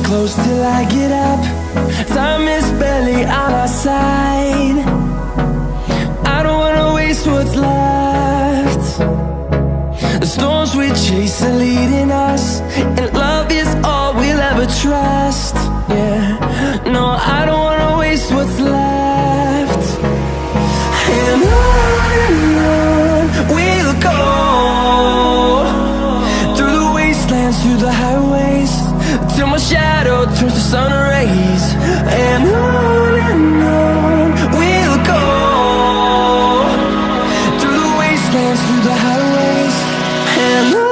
close till I get up. Time is barely on our side. I don't wanna waste what's left. The storms we chase are leading us, and love is all we'll ever trust. Yeah, no, I don't wanna waste what's left. And on we'll go, through the wastelands, through the highways, till my shadow turns to sun rays. And on we'll go, through the wastelands, through the highways, and on.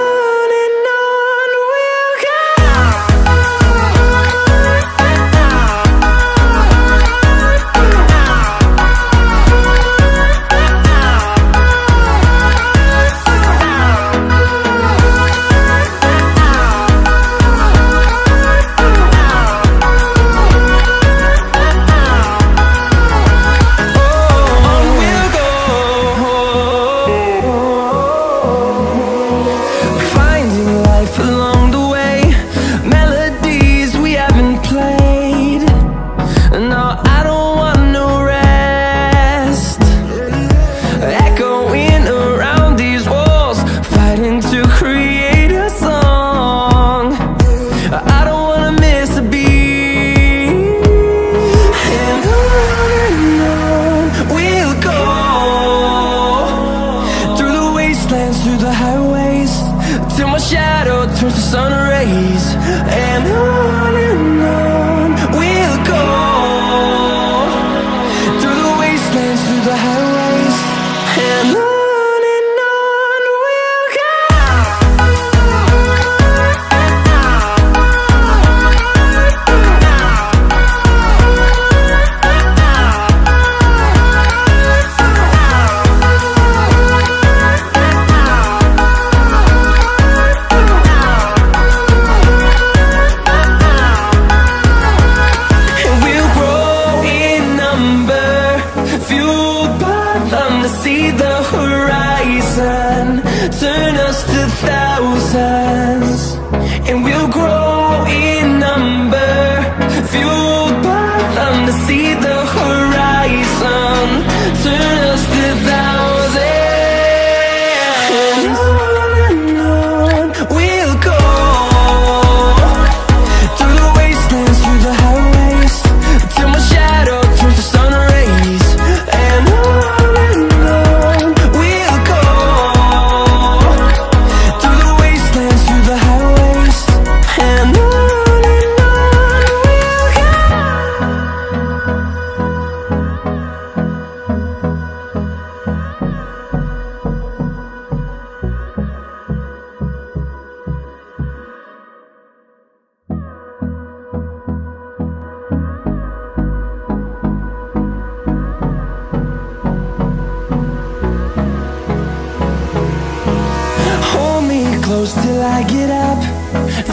Till I get up,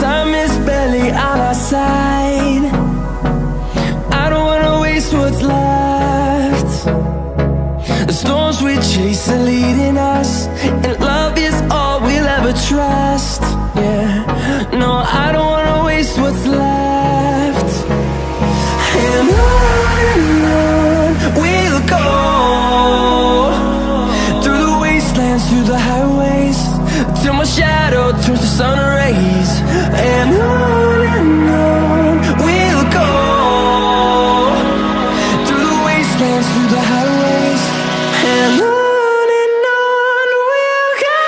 time is barely on our side. I don't wanna waste what's left. The storms we chase are leading us, and love is all we'll ever trust. Yeah, no, I don't wanna waste what's left. And on we'll go, through the wastelands, through the highways, till my shadow turns to sun rays. And on we'll go, through the wastelands, through the highways, and on we'll go.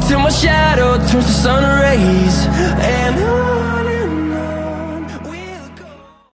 till my shadow turns to sun rays. And